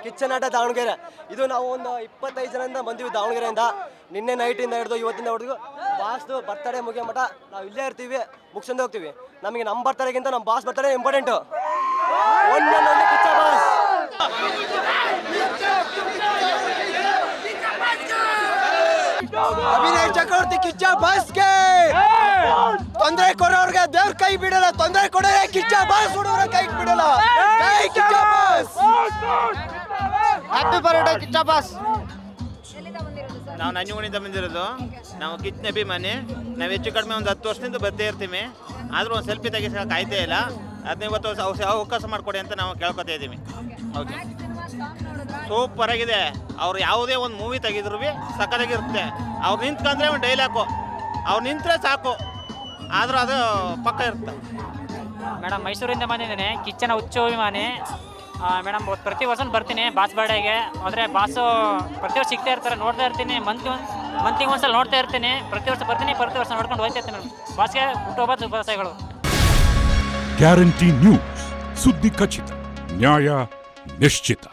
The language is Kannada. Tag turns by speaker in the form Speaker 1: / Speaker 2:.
Speaker 1: ಕಿಚ್ಚನ್ ಆಟ ದಾವಣಗೆರೆ. ಇದು ನಾವು ಒಂದು 25 ಜನದಿಂದ ಬಂದಿವಿ ದಾವಣಗೆರೆಯಿಂದ. ನಿನ್ನೆ ನೈಟಿಂದ ಹಿಡಿದು ಇವತ್ತಿಂದ ಹಿಡಿದು ಬಾಸ್ದು ಬರ್ತಡೇ ಮುಗಿಯೋ ಮಠ ನಾವು ಇಲ್ಲೇ ಇರ್ತೀವಿ, ಮುಗಿಸ್ಕೊಂಡು ಹೋಗ್ತೀವಿ. ನಮಗೆ ನಮ್ಮ ಬರ್ತಡೇಗಿಂತ ನಮ್ಮ ಬಾಸ್ ಬರ್ತಡೇ ಇಂಪಾರ್ಟೆಂಟು. ಒಂದೊಂದು ಕಿಚ್ಚ ಬಾಸ್. ಅಭಿನಯ್ ಚಕ್ರವರ್ತಿ ಕಿಚ್ಚ ಬಾಸ್ಗೆ ತೊಂದರೆ ಕೊಡೋರ್ಗೆ ದೇವ್ರ ಕೈ ಬಿಡಲ್ಲ, ತೊಂದರೆ ಕೊಡೋರೆ ಕಿಚ್ಚ ಬಾಸ್ ಹುಡುಗರ ಕೈ ಬಿಡಲ್ಲ. Kichcha boss, happy birthday Kichcha boss.
Speaker 2: ನಾವು ನಂಜನಗೂಡಿಂದ ಬಂದಿರೋದು. ನಾವು ಕಿಚ್ಚನ ಅಭಿಮಾನಿ. ನಾವು ಹೆಚ್ಚು ಕಡಿಮೆ ಒಂದು 10 ವರ್ಷದಿಂದ ಬರ್ತಾ ಇರ್ತೀವಿ. ಆದರೂ ಒಂದು ಸೆಲ್ಫಿ ತೆಗಿಸೋಕೆ ಆಯ್ತೇ ಇಲ್ಲ. 15 ವರ್ಷ ಅವಕಾಶ ಮಾಡಿಕೊಡಿ ಅಂತ ನಾವು ಕೇಳ್ಕೊತಾ ಇದ್ದೀವಿ. ಓಕೆ, ಸೂಪರ್ ಆಗಿದೆ. ಅವ್ರು ಯಾವುದೇ ಒಂದು ಮೂವಿ ತೆಗೆದ್ರು ಸಕ್ಕತ್ತಾಗಿರುತ್ತೆ. ಅವ್ರು ನಿಂತ್ಕೊಂಡ್ರೆ ಒಂದು ಡೈಲಾಗು, ಅವ್ರು ನಿಂತರೆ ಸಾಕು, ಆದರೂ ಅದು ಪಕ್ಕ ಇರುತ್ತೆ.
Speaker 3: ಮೇಡಮ್ ಮೈಸೂರಿಂದ ಬಂದಿದ್ದೀನಿ, ಕಿಚ್ಚನ ಹುಚ್ಚು ಅಭಿಮಾನಿ ಮೇಡಮ್. ಪ್ರತಿ ವರ್ಷ ಬರ್ತೀನಿ ಬಾಸ್ ಬರ್ಡೇಗೆ. ಆದರೆ ಬಾಸು ಪ್ರತಿ ವರ್ಷ ಸಿಗ್ತಾ ಇರ್ತಾರೆ, ನೋಡ್ತಾ ಇರ್ತೀನಿ. ಮಂತ್ಲಿಗೆ ಒಂದ್ಸಲ ನೋಡ್ತಾ ಇರ್ತೀನಿ. ಪ್ರತಿ ವರ್ಷ ಬರ್ತೀನಿ, ಪ್ರತಿ ವರ್ಷ ನೋಡ್ಕೊಂಡು ಹೋಗ್ತಾ ಇರ್ತೀನಿ ಮೇಡಮ್. ಬಾಸ್ಗೆ ಹುಟ್ಟುಹಬ್ಬ ಶುಭಾಶಯಗಳು.
Speaker 4: ಗ್ಯಾರಂಟಿ ನ್ಯೂಸ್, ಸುದ್ದಿ ಖಚಿತ, ನ್ಯಾಯ ನಿಶ್ಚಿತ.